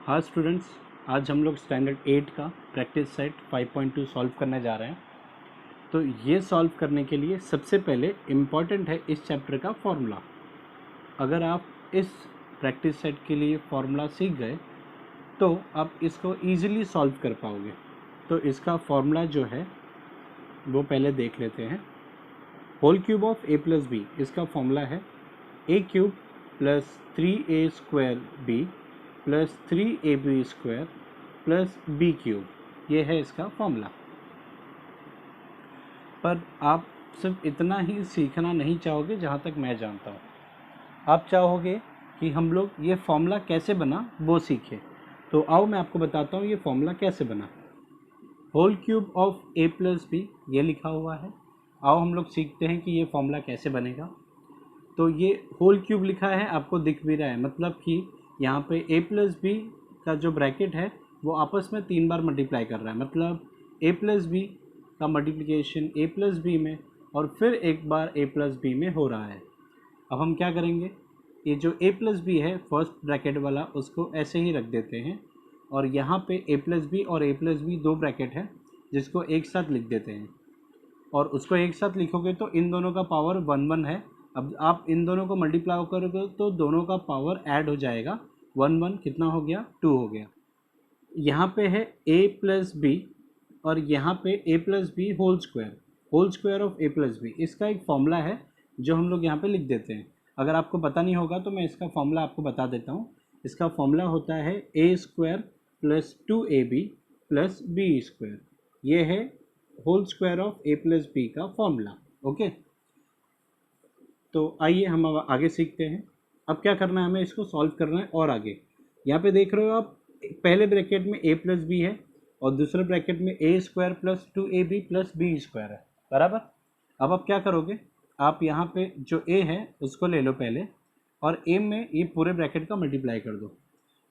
हाँ स्टूडेंट्स, आज हम लोग स्टैंडर्ड 8 का प्रैक्टिस सेट 5.2 सॉल्व करने जा रहे हैं। तो ये सॉल्व करने के लिए सबसे पहले इम्पॉर्टेंट है इस चैप्टर का फॉर्मूला। अगर आप इस प्रैक्टिस सेट के लिए फॉर्मूला सीख गए तो आप इसको ईजिली सॉल्व कर पाओगे। तो इसका फॉर्मूला जो है वो पहले देख लेते हैं। Whole cube of a plus B, इसका फॉर्मूला है a cube plus 3a square b plus 3ab square plus B cube. ये है इसका फॉर्मूला। पर आप सिर्फ इतना ही सीखना नहीं चाहोगे, जहाँ तक मैं जानता हूँ आप चाहोगे कि हम लोग ये फॉर्मूला कैसे बना वो सीखें। तो आओ मैं आपको बताता हूँ ये फॉर्मूला कैसे बना। Whole cube of a plus B ये लिखा हुआ है। आओ हम लोग सीखते हैं कि ये फॉर्मूला कैसे बनेगा। तो ये होल क्यूब लिखा है, आपको दिख भी रहा है, मतलब कि यहाँ पे a प्लस बी का जो ब्रैकेट है वो आपस में 3 बार मल्टीप्लाई कर रहा है। मतलब a प्लस बी का मल्टीप्लिकेशन a प्लस बी में और फिर एक बार a प्लस बी में हो रहा है। अब हम क्या करेंगे, ये जो a प्लस बी है फर्स्ट ब्रैकेट वाला उसको ऐसे ही रख देते हैं और यहाँ पे a प्लस बी और a प्लस बी दो ब्रैकेट है जिसको एक साथ लिख देते हैं। और उसको एक साथ लिखोगे तो इन दोनों का पावर 1 है। अब आप इन दोनों को मल्टीप्लाई करोगे तो दोनों का पावर ऐड हो जाएगा। 1 कितना हो गया, 2 हो गया। यहाँ पे है a प्लस बी और यहाँ पे a plus B whole square of a plus B. इसका एक फॉर्मूला है जो हम लोग यहाँ पे लिख देते हैं। अगर आपको पता नहीं होगा तो मैं इसका फॉर्मूला आपको बता देता हूँ। इसका फॉर्मूला होता है a square plus 2ab plus B square. ये है whole square of a plus B का फॉर्मूला। ओके, तो आइए हम अब आगे सीखते हैं। अब क्या करना है, हमें इसको सॉल्व करना है। और आगे यहाँ पे देख रहे हो आप, पहले ब्रैकेट में a प्लस बी है और दूसरे ब्रैकेट में a square plus 2ab plus B square है, बराबर। अब आप क्या करोगे, आप यहाँ पे जो a है उसको ले लो पहले और a में ये पूरे ब्रैकेट का मल्टीप्लाई कर दो।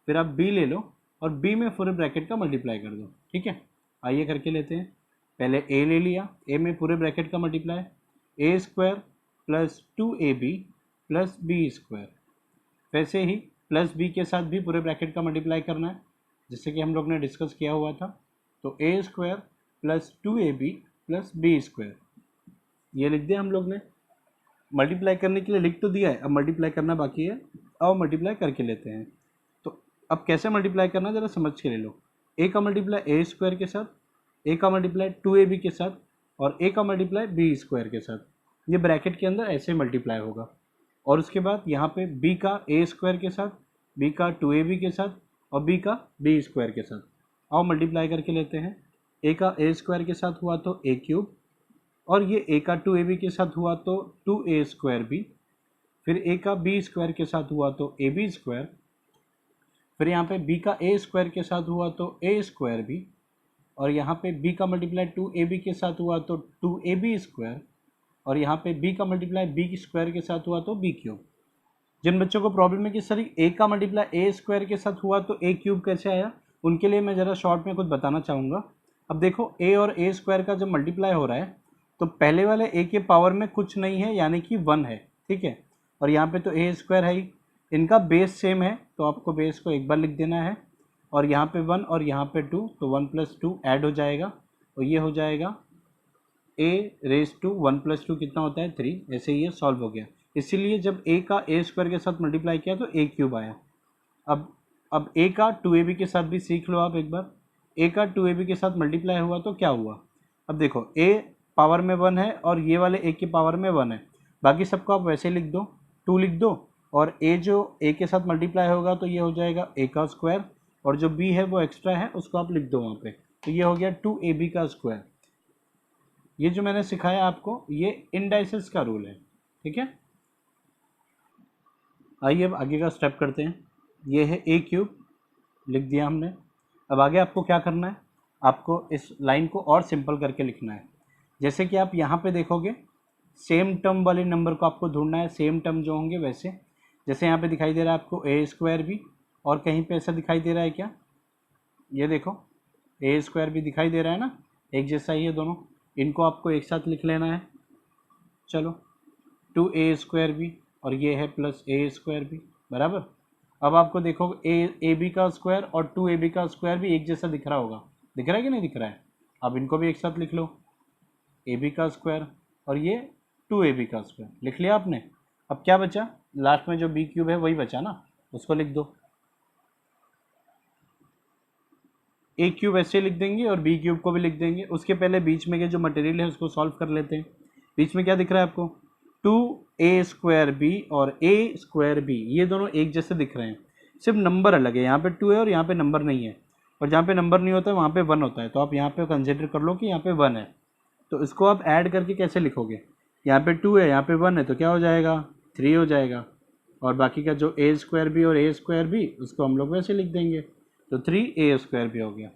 फिर आप b ले लो और b में पूरे ब्रैकेट का मल्टीप्लाई कर दो। ठीक है, आइए करके लेते हैं। पहले a ले लिया, a में पूरे ब्रैकेट का multiply, a square plus 2ab plus B square. वैसे ही प्लस बी के साथ भी पूरे ब्रैकेट का मल्टीप्लाई करना है, जैसे कि हम लोग ने डिस्कस किया हुआ था। तो a square plus 2ab plus B square ये लिख दिया हम लोग ने। मल्टीप्लाई करने के लिए लिख तो दिया है, अब मल्टीप्लाई करना बाकी है। अब मल्टीप्लाई करके लेते हैं। तो अब कैसे मल्टीप्लाई करना ज़रा समझ के ले लो। a का मल्टीप्लाई a स्क्वायर के साथ, a का मल्टीप्लाई 2ab के साथ और a का मल्टीप्लाई b स्क्वायर के साथ। ये ब्रैकेट के अंदर ऐसे मल्टीप्लाई होगा। और उसके बाद यहाँ पे b का a स्क्वायर के साथ, b का 2ab के साथ और b का b स्क्वायर के साथ। आओ मल्टीप्लाई करके लेते हैं। a का a स्क्वायर के साथ हुआ तो a क्यूब और ये a का 2ab के साथ हुआ तो 2a स्क्वायर b। फिर a का b स्क्वायर के साथ हुआ तो ab स्क्वायर। फिर यहाँ पे b का a स्क्वायर के साथ हुआ तो a स्क्वायर b और यहाँ पे b का मल्टीप्लाई 2ab के साथ हुआ तो 2ab स्क्वायर और यहाँ पे b का मल्टीप्लाई b स्क्वायर के साथ हुआ तो b क्यूब। जिन बच्चों को प्रॉब्लम है कि सर a का मल्टीप्लाई a स्क्वायर के साथ हुआ तो a क्यूब कैसे आया, उनके लिए मैं ज़रा शॉर्ट में कुछ बताना चाहूँगा। अब देखो a और a स्क्वायर का जब मल्टीप्लाई हो रहा है तो पहले वाले a के पावर में कुछ नहीं है, यानी कि 1 है। ठीक है, और यहाँ पे तो a स्क्वायर है ही, इनका बेस सेम है तो आपको बेस को एक बार लिख देना है। और यहाँ पे 1 और यहाँ पे 2 तो 1 प्लस 2 ऐड हो जाएगा और ये हो जाएगा a रेज टू 1 प्लस 2 कितना होता है 3। ऐसे ही ये सॉल्व हो गया। इसीलिए जब a का a स्क्वायर के साथ मल्टीप्लाई किया तो a क्यूब आया। अब a का 2ab के साथ भी सीख लो आप एक बार। a का 2ab के साथ मल्टीप्लाई हुआ तो क्या हुआ। अब देखो a पावर में 1 है और ये वाले a की पावर में 1 है, बाकी सबको आप वैसे लिख दो, 2 लिख दो। और a जो a के साथ मल्टीप्लाई होगा तो ये हो जाएगा a का स्क्वायर और जो b है वो एक्स्ट्रा है उसको आप लिख दो वहाँ पे, तो ये हो गया 2ab का स्क्वायर। ये जो मैंने सिखाया आपको ये इंडाइसिस का रूल है। ठीक है, आइए अब आगे का स्टेप करते हैं। ये है a क्यूब लिख दिया हमने। अब आगे आपको क्या करना है, आपको इस लाइन को और सिंपल करके लिखना है। जैसे कि आप यहाँ पे देखोगे सेम टर्म वाले नंबर को आपको ढूंढना है, सेम टर्म जो होंगे वैसे। जैसे यहाँ पे दिखाई दे रहा है आपको a स्क्वायर भी, और कहीं पे ऐसा दिखाई दे रहा है क्या, ये देखो a स्क्वायर भी दिखाई दे रहा है ना, एक जैसा ही है दोनों। इनको आपको एक साथ लिख लेना है। चलो 2a स्क्वायर भी और ये है प्लस a स्क्वायर भी, बराबर। अब आपको देखो ए बी का स्क्वायर और 2ab का स्क्वायर भी एक जैसा दिख रहा होगा, दिख रहा है कि नहीं दिख रहा है? अब इनको भी एक साथ लिख लो, ए बी का स्क्वायर और ये 2ab का स्क्वायर लिख लिया आपने। अब क्या बचा, लास्ट में जो बी क्यूब है वही बचा ना, उसको लिख दो। ए क्यूब ऐसे लिख देंगे और बी क्यूब को भी लिख देंगे। उसके पहले बीच में के जो मटेरियल है उसको सॉल्व कर लेते हैं। बीच में क्या दिख रहा है आपको, 2a² b और a² b, ये दोनों एक जैसे दिख रहे हैं, सिर्फ नंबर अलग है, यहाँ पे 2 है और यहाँ पे नंबर नहीं है, और जहाँ पे नंबर नहीं होता है वहाँ पे 1 होता है। तो आप यहाँ पे कंसिडर कर लो कि यहाँ पे 1 है, तो इसको आप ऐड करके कैसे लिखोगे, यहाँ पे 2 है, यहाँ पे 1 है, तो क्या हो जाएगा, 3 हो जाएगा। और बाकी का जो a² b और a² b उसको हम लोग वैसे लिख देंगे, तो 3a² b हो गया।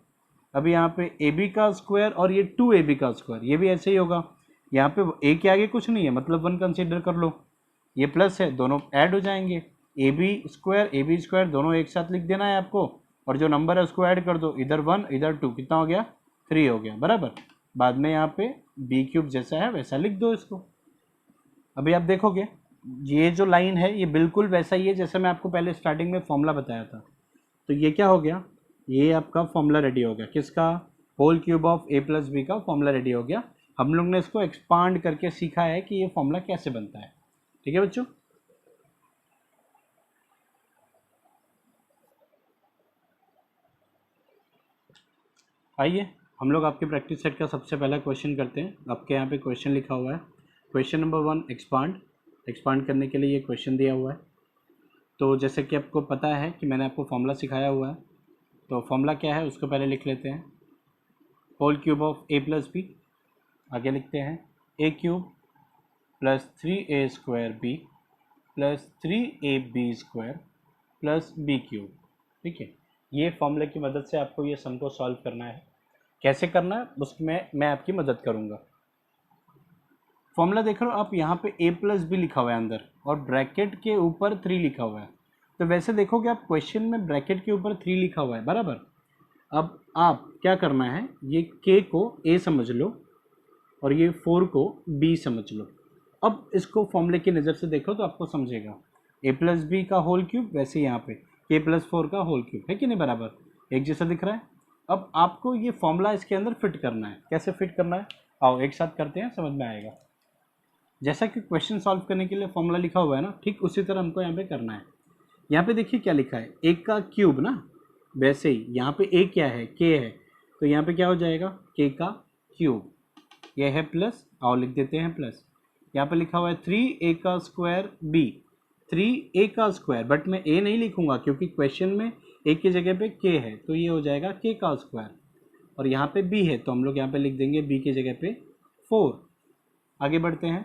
अभी यहाँ पे ab का स्क्वायर और ये 2ab का स्क्वायर, ये भी ऐसे ही होगा। यहाँ पे a के आगे कुछ नहीं है, मतलब 1 कंसिडर कर लो, ये प्लस है, दोनों ऐड हो जाएंगे। ab² दोनों एक साथ लिख देना है आपको, और जो नंबर है उसको ऐड कर दो, इधर 1 इधर 2, कितना हो गया, 3 हो गया, बराबर। बाद में यहाँ पे b³ जैसा है वैसा लिख दो इसको। अभी आप देखोगे ये जो लाइन है ये बिल्कुल वैसा ही है जैसे मैं आपको पहले स्टार्टिंग में फॉर्मूला बताया था। तो ये क्या हो गया, ये आपका फॉर्मूला रेडी हो गया, किसका, whole cube of a plus B का फॉर्मूला रेडी हो गया। हम लोग ने इसको एक्सपांड करके सीखा है कि ये फॉर्मूला कैसे बनता है। ठीक है बच्चों, आइए हम लोग आपके प्रैक्टिस सेट का सबसे पहला क्वेश्चन करते हैं। आपके यहाँ पे क्वेश्चन लिखा हुआ है, क्वेश्चन नंबर 1 एक्सपांड करने के लिए ये क्वेश्चन दिया हुआ है। तो जैसे कि आपको पता है कि मैंने आपको फॉर्मूला सिखाया हुआ है, तो फॉर्मूला क्या है उसको पहले लिख लेते हैं। Whole cube of a plus B, आगे लिखते हैं a³ plus 3a² b plus 3ab² plus b³। ठीक है, ये फॉर्मूले की मदद से आपको ये सम को सॉल्व करना है। कैसे करना है उसमें मैं आपकी मदद करूँगा। फॉर्मूला देख रहे हो आप, यहाँ पे a प्लस बी लिखा हुआ है अंदर और ब्रैकेट के ऊपर 3 लिखा हुआ है। तो वैसे देखोगे आप क्वेश्चन में ब्रैकेट के ऊपर 3 लिखा हुआ है, बराबर। अब आप क्या करना है, ये k को a समझ लो और ये 4 को b समझ लो। अब इसको फॉर्मूले की नज़र से देखो तो आपको समझेगा, a प्लस बी का होल क्यूब, वैसे यहाँ पे k प्लस 4 का होल क्यूब है कि नहीं, बराबर एक जैसा दिख रहा है। अब आपको ये फॉर्मूला इसके अंदर फिट करना है। कैसे फिट करना है, आओ एक साथ करते हैं, समझ में आएगा। जैसा कि क्वेश्चन सॉल्व करने के लिए फॉर्मूला लिखा हुआ है ना, ठीक उसी तरह हमको यहाँ पे करना है। यहाँ पे देखिए क्या लिखा है, एक का क्यूब ना, वैसे ही यहाँ पे a क्या है, k है, तो यहाँ पे क्या हो जाएगा, k का क्यूब, ये है प्लस, आओ लिख देते हैं प्लस। यहाँ पे लिखा हुआ है 3a का स्क्वायर b, 3a का स्क्वायर, बट मैं a नहीं लिखूंगा क्योंकि क्वेश्चन में a की जगह पे k है, तो ये हो जाएगा k का स्क्वायर। और यहाँ पे b है तो हम लोग यहाँ पे लिख देंगे b की जगह पे 4। आगे बढ़ते हैं,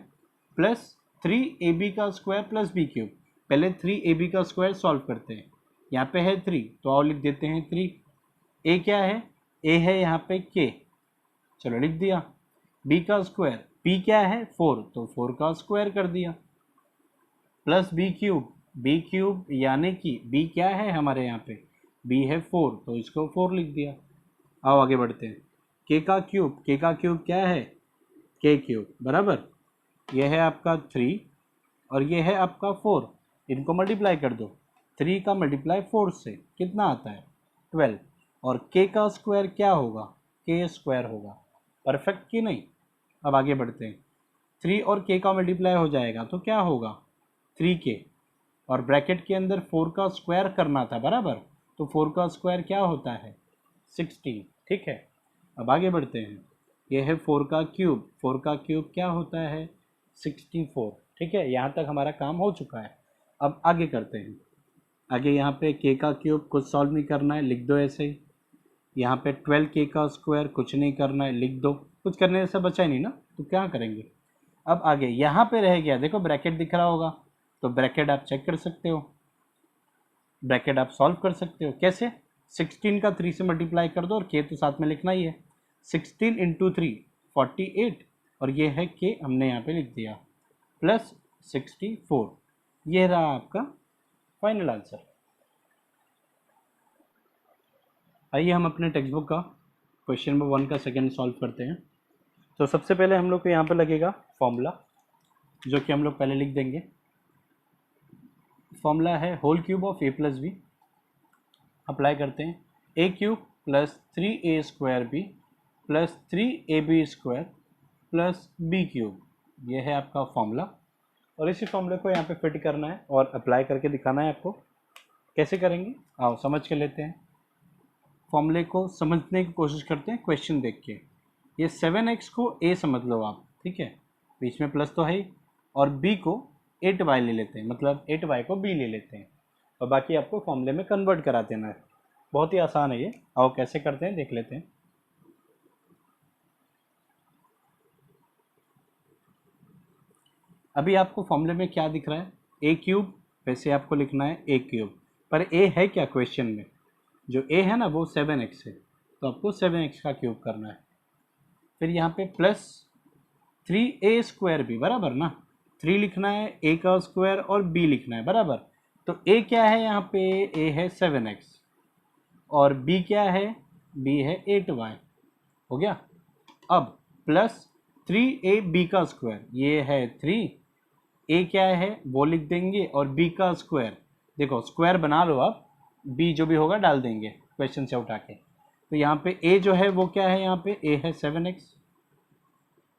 प्लस 3ab का स्क्वायर प्लस b³। पहले 3ab का स्क्वायर सॉल्व करते हैं, यहाँ पे है 3 तो आओ लिख देते हैं 3। a क्या है, a है यहाँ पे k, चलो लिख दिया। b का स्क्वायर, b क्या है 4, तो 4 का स्क्वायर कर दिया, प्लस b³ यानी कि b क्या है हमारे यहाँ पे, b है 4, तो इसको 4 लिख दिया। आओ आगे बढ़ते हैं, k का क्यूब क्या है, k³, बराबर। यह है आपका 3 और ये है आपका 4, इनको मल्टीप्लाई कर दो, 3 का मल्टीप्लाई 4 से कितना आता है 12, और k का स्क्वायर क्या होगा, k² होगा, परफेक्ट कि नहीं। अब आगे बढ़ते हैं, 3 और k का मल्टीप्लाई हो जाएगा तो क्या होगा 3k, और ब्रैकेट के अंदर 4 का स्क्वायर करना था, बराबर, तो 4 का स्क्वायर क्या होता है 16। ठीक है, अब आगे बढ़ते हैं, यह है 4 का क्यूब क्या होता है 64। ठीक है, यहाँ तक हमारा काम हो चुका है। अब आगे करते हैं, आगे यहाँ पे k का क्यूब कुछ सॉल्व नहीं करना है, लिख दो ऐसे ही। यहाँ पे 12k का स्क्वायर कुछ नहीं करना है, लिख दो, कुछ करने जैसा बचा ही नहीं ना, तो क्या करेंगे। अब आगे यहाँ पे रह गया, देखो ब्रैकेट दिख रहा होगा, तो ब्रैकेट आप चेक कर सकते हो, ब्रैकेट आप सॉल्व कर सकते हो। कैसे, 16 का 3 से मल्टीप्लाई कर दो और k तो साथ में लिखना ही है, 16 इंटू 3 48, और ये है k हमने यहाँ पे लिख दिया, प्लस 64। ये रहा आपका फाइनल आंसर। आइए हम अपने टेक्स्ट बुक का क्वेश्चन नंबर 1 का सेकेंड सॉल्व करते हैं। तो सबसे पहले हम लोग को यहाँ पे लगेगा फॉर्मूला, जो कि हम लोग पहले लिख देंगे। फॉर्मूला है whole cube of A plus B, apply करते हैं। A cube plus 3a² B plus 3ab² plus B cube, ये है आपका फॉर्मूला। और इसी फॉर्मूले को यहाँ पे फिट करना है और अप्लाई करके दिखाना है आपको। कैसे करेंगे आओ समझ के लेते हैं। फॉर्मूले को समझने की कोशिश करते हैं क्वेश्चन देख के। ये 7x को a समझ लो आप, ठीक है, बीच में प्लस तो है ही, और b को 8y ले लेते हैं, मतलब 8y को b ले लेते हैं, और बाकी आपको फॉर्मूले में कन्वर्ट करा देना है। बहुत ही आसान है ये, आओ कैसे करते हैं देख लेते हैं। अभी आपको फॉर्मूले में क्या दिख रहा है, a क्यूब, वैसे आपको लिखना है a क्यूब, पर a है क्या क्वेश्चन में, जो a है ना वो 7x है, तो आपको 7x का क्यूब करना है। फिर यहाँ पे प्लस 3a² भी, बराबर ना, 3 लिखना है, a का स्क्वायर और b लिखना है, बराबर। तो a क्या है यहाँ पे, a है 7x, और b क्या है, b है 8y, हो गया। अब प्लस 3ab का स्क्वायर, ये है 3, a क्या है वो लिख देंगे, और b का स्क्वायर, देखो स्क्वायर बना लो आप, b जो भी होगा डाल देंगे क्वेश्चन से उठा के। तो यहाँ पे a जो है वो क्या है, यहाँ पे a है 7x,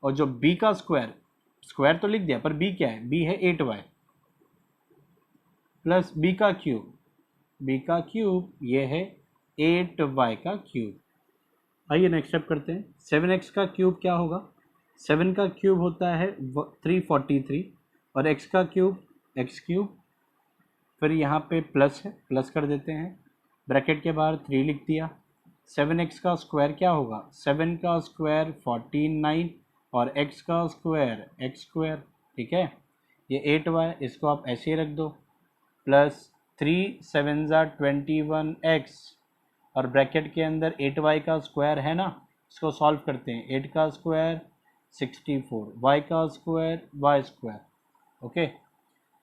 और जो b का स्क्वायर, स्क्वायर तो लिख दिया पर b क्या है, b है 8y, प्लस b का क्यूब, ये है 8y का क्यूब। आइए नेक्स्ट स्टेप करते हैं। 7x का क्यूब क्या होगा, 7 का क्यूब होता है 343, और x का क्यूब x क्यूब, फिर यहाँ पे प्लस है, प्लस कर देते हैं, ब्रैकेट के बाहर 3 लिख दिया। 7x का स्क्वायर क्या होगा, 7 का स्क्वायर 49, और x का स्क्वायर x², ठीक है। ये 8y, इसको आप ऐसे ही रख दो, प्लस 3 7 21x, और ब्रैकेट के अंदर 8y का स्क्वायर है ना, इसको सॉल्व करते हैं। 8 का स्क्वायर 64, y का square y², okay,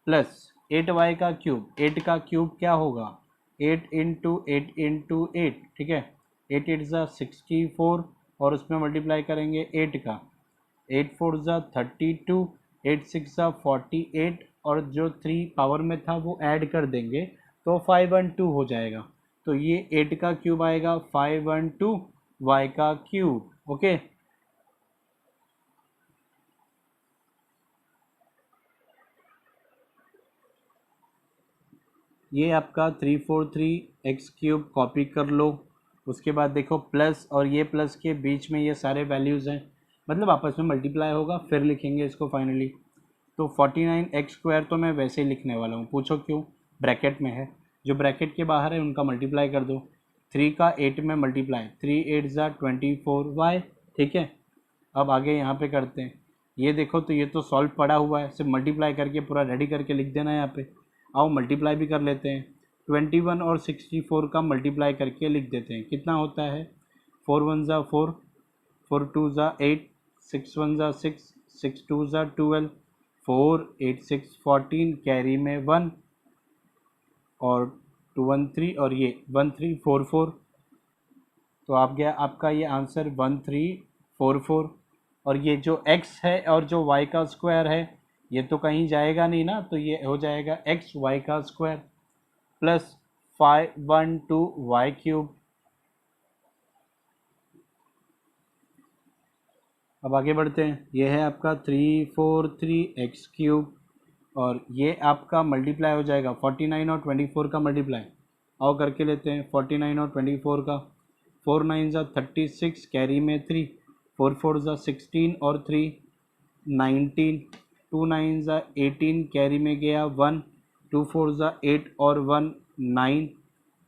plus 8y का क्यूब, 8 का क्यूब क्या होगा, 8 इंटू 8 इंटू 8, ठीक है, 8 8 ज़ा 64, और उसमें मल्टीप्लाई करेंगे 8 का, 8 4 ज़ा 32, 8 6 ज़ा 48, और जो 3 पावर में था वो ऐड कर देंगे तो 512 हो जाएगा। तो ये 8 का क्यूब आएगा 512 y का क्यूब, ओके। ये आपका 343x³ कॉपी कर लो। उसके बाद देखो प्लस और ये प्लस के बीच में ये सारे वैल्यूज़ हैं, मतलब आपस में मल्टीप्लाई होगा, फिर लिखेंगे इसको फाइनली। तो 49x² तो मैं वैसे ही लिखने वाला हूँ, पूछो क्यों, ब्रैकेट में है, जो ब्रैकेट के बाहर है उनका मल्टीप्लाई कर दो। 3 का 8 में मल्टीप्लाई, 3 8 ज़ा 24y, ठीक है। अब आगे यहाँ पे करते हैं, ये देखो तो ये तो सॉल्व पड़ा हुआ है, सिर्फ मल्टीप्लाई करके पूरा रेडी करके लिख देना है यहाँ पे। आओ मल्टीप्लाई भी कर लेते हैं, 21 और 64 का मल्टीप्लाई करके लिख देते हैं, कितना होता है, 4 1 ज़ा 4, 4 2 ज़ा 8, 6 1 ज़ा 6, 6 2 ज़ा 12, 4 8 6 14, कैरी में 1, और 2 1 3, और ये 1 3 4 4, तो आप गया आपका ये आंसर 1344। और ये जो x है और जो y का स्क्वायर है ये तो कहीं जाएगा नहीं ना, तो ये हो जाएगा x y का स्क्वायर प्लस 512y³। अब आगे बढ़ते हैं, ये है आपका 343x³, और ये आपका मल्टीप्लाई हो जाएगा 49 और 24 का मल्टीप्लाई। आओ करके लेते हैं 49 और 24 का, 4 9 ज़ा 36, कैरी में 3, 4 4 ज़ा 16, और 3 19, 2 9 ज़ा 18, कैरी में गया 1, 2 4 ज़ा 8, और 1 9,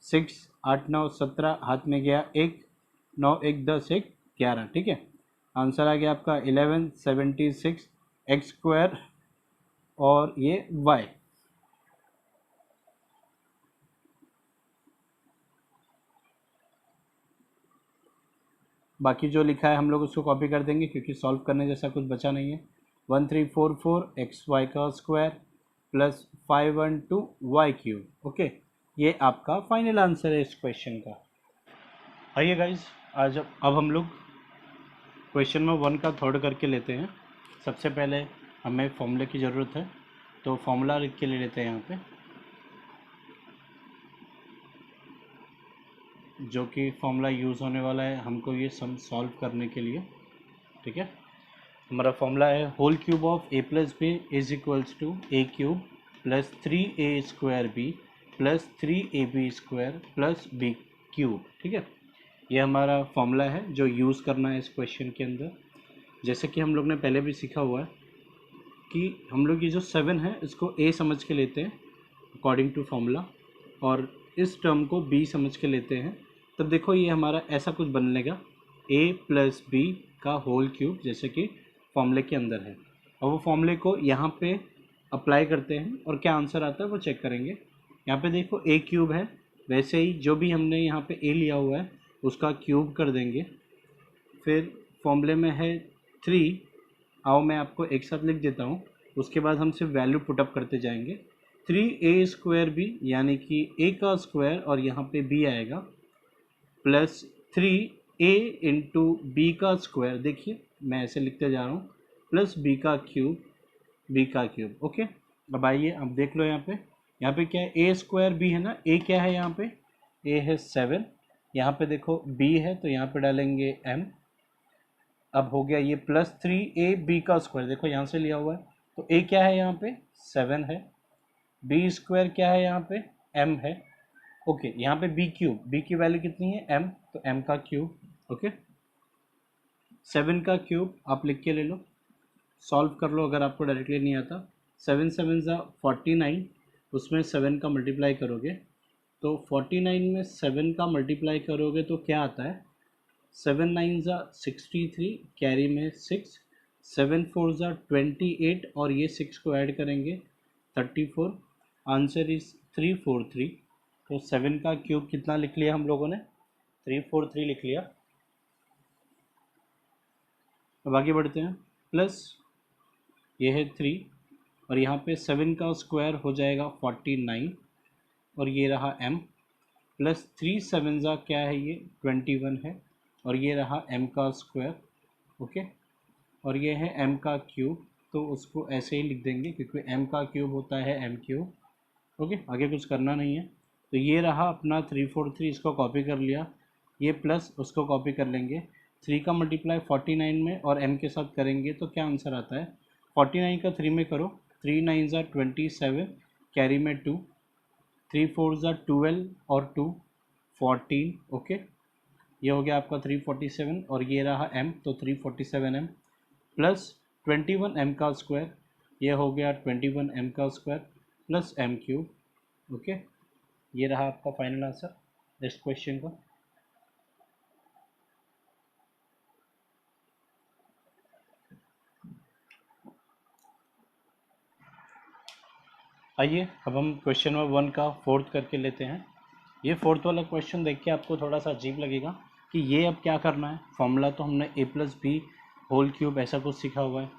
6 8 9 17, हाथ में गया 1, 9 1 10 1 11, ठीक है। आंसर आ गया आपका 1176x², और ये y। बाकी जो लिखा है हम लोग उसको कॉपी कर देंगे क्योंकि सॉल्व करने जैसा कुछ बचा नहीं है। 1344xy का स्क्वायर प्लस 512y³, ओके। ये आपका फाइनल आंसर है इस क्वेश्चन का। आइए गाइज, आज अब हम लोग क्वेश्चन में 1 का थर्ड करके लेते हैं। सबसे पहले हमें फॉर्मूले की ज़रूरत है, तो फॉर्मूला लिख के ले लेते हैं यहाँ पे। जो कि फॉर्मूला यूज़ होने वाला है हमको ये सम सॉल्व करने के लिए। ठीक है, हमारा फॉर्मूला है whole cube of A plus B is equals to A cube plus 3a² B plus 3ab square plus B cube. ठीक है, ये हमारा फॉर्मूला है जो यूज़ करना है इस क्वेश्चन के अंदर। जैसे कि हम लोग ने पहले भी सीखा हुआ है कि हम लोग ये जो 7 है इसको a समझ के लेते हैं अकॉर्डिंग टू फॉर्मूला, और इस टर्म को b समझ के लेते हैं। तब देखो ये हमारा ऐसा कुछ बनेगा a प्लस बी का होल क्यूब, जैसे कि फॉर्मूले के अंदर है। और वो फॉर्मूले को यहाँ पे अप्लाई करते हैं और क्या आंसर आता है वो चेक करेंगे। यहाँ पे देखो a क्यूब है, वैसे ही जो भी हमने यहाँ पे a लिया हुआ है उसका क्यूब कर देंगे। फिर फॉर्मूले में है 3, आओ मैं आपको एक साथ लिख देता हूँ, उसके बाद हम सिर्फ वैल्यू पुटअप करते जाएंगे। 3a² बी यानी कि a का स्क्वायर और यहाँ पे b आएगा प्लस 3a इंटू बी का स्क्वायर, देखिए मैं ऐसे लिखते जा रहा हूँ, प्लस b का क्यूब। ओके, अब आइए अब देख लो यहाँ पे क्या है, a² b है ना, a क्या है यहाँ पे, a है 7, यहाँ पे देखो b है तो यहाँ पे डालेंगे m। अब हो गया ये प्लस 3ab का स्क्वायर, देखो यहाँ से लिया हुआ है तो a क्या है यहाँ पे 7 है, b स्क्वायर क्या है यहाँ पे m है। ओके, यहाँ पे b की वैल्यू कितनी है m, तो m का क्यूब। ओके, 7 का क्यूब आप लिख के ले लो, सॉल्व कर लो अगर आपको डायरेक्टली नहीं आता। 7 7 ज़ा 49, उसमें 7 का मल्टीप्लाई करोगे तो 49 में 7 का मल्टीप्लाई करोगे तो क्या आता है, 7 9 ज़ा 63, कैरी में 6, 7 4 ज़ा 28 और ये 6 को ऐड करेंगे 34, आंसर इज 343। तो 7 का क्यूब कितना लिख लिया हम लोगों ने, 343 लिख लिया। अब आगे बढ़ते हैं, प्लस ये है 3 और यहाँ पे 7 का स्क्वायर हो जाएगा 49 और ये रहा m, प्लस 3 7 ज़ा क्या है ये 21 है और ये रहा m का स्क्वायर। ओके, और ये है m का क्यूब, तो उसको ऐसे ही लिख देंगे क्योंकि m का क्यूब होता है m क्यूब। ओके, आगे कुछ करना नहीं है। तो ये रहा अपना 343, इसको कॉपी कर लिया, ये प्लस उसको कॉपी कर लेंगे, 3 का मल्टीप्लाई 49 में और m के साथ करेंगे तो क्या आंसर आता है, 49 का 3 में करो, 3 9 ज़ा 27, कैरी में 2, 3 4 ज़ा 12 और 2 14। ओके, ये हो गया आपका 347 और ये रहा m तो 347m प्लस 21 m का स्क्वायर, ये हो गया 21 m का square plus m cube. Okay, ये रहा आपका फाइनल आंसर इस क्वेश्चन का। आइए अब हम क्वेश्चन नंबर 1 का फोर्थ करके लेते हैं। ये फोर्थ वाला क्वेश्चन देख के आपको थोड़ा सा अजीब लगेगा कि ये अब क्या करना है, फॉर्मूला तो हमने a plus B whole cube ऐसा कुछ सीखा हुआ है,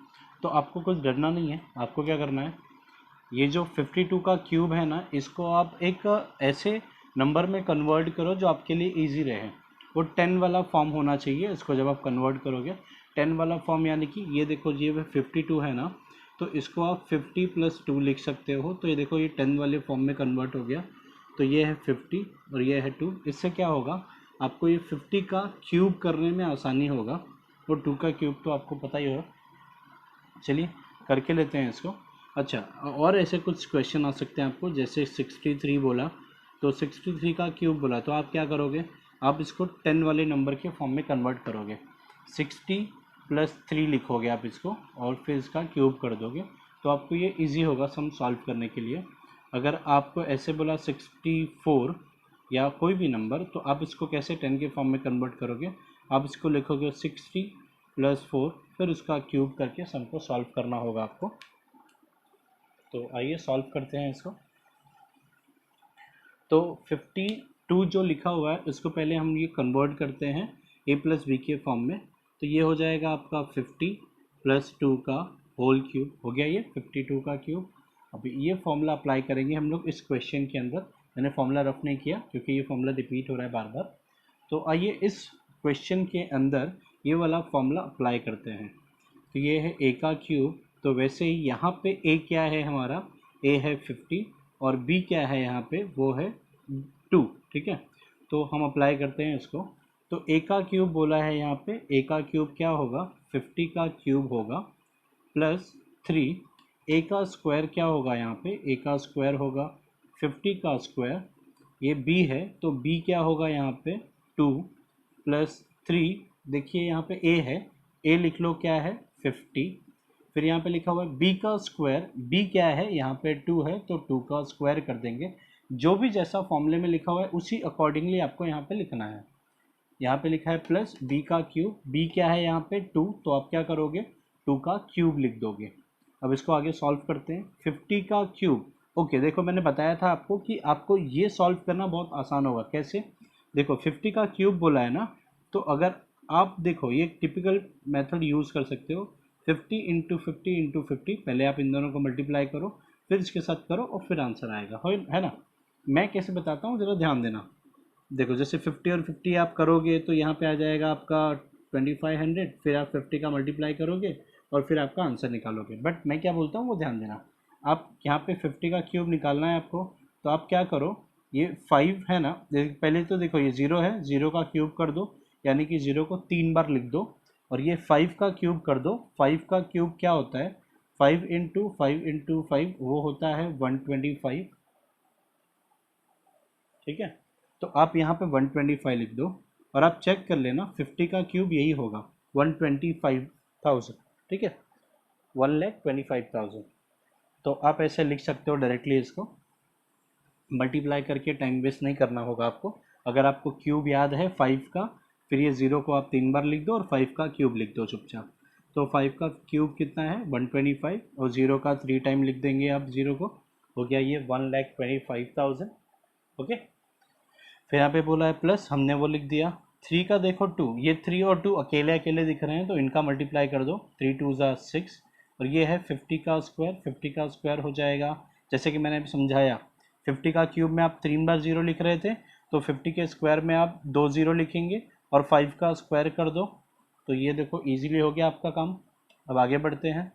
तो आपको कुछ डरना नहीं है। आपको क्या करना है, ये जो 52 का क्यूब है ना, इसको आप एक ऐसे नंबर में कन्वर्ट करो जो आपके लिए इजी रहे। वो 10 वाला फॉर्म होना चाहिए इसको, जब आप कन्वर्ट करोगे 10 वाला फॉर्म, यानी कि ये देखो ये 52 है ना, तो इसको आप 50 प्लस 2 लिख सकते हो। तो ये देखो ये 10 वाले फॉर्म में कन्वर्ट हो गया, तो ये है 50 और ये है 2। इससे क्या होगा, आपको ये 50 का क्यूब करने में आसानी होगा, और 2 का क्यूब तो आपको पता ही होगा। चलिए करके लेते हैं इसको। अच्छा, और ऐसे कुछ क्वेश्चन आ सकते हैं आपको, जैसे 63 बोला तो 63 का क्यूब बोला, तो आप क्या करोगे, आप इसको 10 वाले नंबर के फॉर्म में कन्वर्ट करोगे, 60 प्लस 3 लिखोगे आप इसको और फिर इसका क्यूब कर दोगे, तो आपको ये इजी होगा सम सॉल्व करने के लिए। अगर आपको ऐसे बोला 64 या कोई भी नंबर, तो आप इसको कैसे 10 के फॉर्म में कन्वर्ट करोगे, आप इसको लिखोगे 60 प्लस 4, फिर उसका क्यूब करके सम को सॉल्व करना होगा आपको। तो आइए सॉल्व करते हैं इसको। तो 52 जो लिखा हुआ है इसको पहले हम ये कन्वर्ट करते हैं a प्लस बी के फॉर्म में, तो ये हो जाएगा आपका 50 प्लस 2 का होल क्यूब, हो गया ये 52 का क्यूब। अभी ये फॉर्मूला अप्लाई करेंगे हम लोग इस क्वेश्चन के अंदर। मैंने फॉर्मूला रफ नहीं किया क्योंकि ये फॉर्मूला रिपीट हो रहा है बार बार। तो आइए इस क्वेश्चन के अंदर ये वाला फॉर्मूला अप्लाई करते हैं। तो ये है a का क्यूब, तो वैसे ही यहाँ पे a क्या है हमारा, a है 50 और b क्या है यहाँ पे, वो है 2। ठीक है, तो हम अप्लाई करते हैं इसको। तो ए का क्यूब बोला है यहाँ पे, ए का क्यूब क्या होगा, 50 का क्यूब होगा प्लस 3। ए का स्क्वायर क्या होगा यहाँ पे, ए का स्क्वायर होगा 50 का स्क्वायर, ये बी है तो बी क्या होगा यहाँ पे 2 प्लस 3। देखिए यहाँ पे ए है, ए लिख लो क्या है 50, फिर यहाँ पे लिखा हुआ है बी का स्क्वायर, बी क्या है यहाँ पे 2 है तो 2 का स्क्वायर कर देंगे। जो भी जैसा फॉर्मूले में लिखा हुआ है उसी अकॉर्डिंगली आपको यहाँ पे लिखना है। यहाँ पे लिखा है प्लस बी का क्यूब, बी क्या है यहाँ पे 2, तो आप क्या करोगे 2 का क्यूब लिख दोगे। अब इसको आगे सॉल्व करते हैं। 50 का क्यूब, ओके देखो मैंने बताया था आपको कि आपको ये सॉल्व करना बहुत आसान होगा। कैसे, देखो 50 का क्यूब बोला है ना, तो अगर आप देखो ये टिपिकल मेथड यूज़ कर सकते हो। 50 इंटू 50 इंटू 50, पहले आप इन दोनों को मल्टीप्लाई करो, फिर इसके साथ करो और फिर आंसर आएगा, है ना। मैं कैसे बताता हूँ ज़रा ध्यान देना। देखो जैसे 50 और 50 आप करोगे तो यहाँ पे आ जाएगा आपका 2500, फिर आप 50 का मल्टीप्लाई करोगे और फिर आपका आंसर निकालोगे। बट मैं क्या बोलता हूँ वो ध्यान देना। आप यहाँ पे 50 का क्यूब निकालना है आपको, तो आप क्या करो, ये 5 है ना, पहले तो देखो ये 0 है, 0 का क्यूब कर दो, यानी कि 0 को 3 बार लिख दो, और ये 5 का क्यूब कर दो। 5 का क्यूब क्या होता है, 5 इंटू 5 इंटू 5 वो होता है 125, ठीक है। तो आप यहाँ पे 125 लिख दो और आप चेक कर लेना 50 का क्यूब यही होगा 125,000, ठीक है, 1,25,000। तो आप ऐसे लिख सकते हो डायरेक्टली, इसको मल्टीप्लाई करके टाइम वेस्ट नहीं करना होगा आपको। अगर आपको क्यूब याद है 5 का, फिर ये 0 को आप 3 बार लिख दो और 5 का क्यूब लिख दो चुपचाप। तो 5 का क्यूब कितना है 125, और 0 का 3 टाइम लिख देंगे आप 0 को, हो गया ये 1,25,000, ओके। फिर यहाँ पे बोला है प्लस, हमने वो लिख दिया। 3 का देखो 2, ये 3 और 2 अकेले अकेले दिख रहे हैं तो इनका मल्टीप्लाई कर दो, 3 2 ज़ा 6, और ये है 50 का स्क्वायर, 50 का स्क्वायर हो जाएगा जैसे कि मैंने अभी समझाया। 50 का क्यूब में आप 3 बार 0 लिख रहे थे, तो 50 के स्क्वायर में आप 2 0 लिखेंगे और 5 का स्क्वायर कर दो, तो ये देखो ईजिली हो गया आपका काम। अब आगे बढ़ते हैं।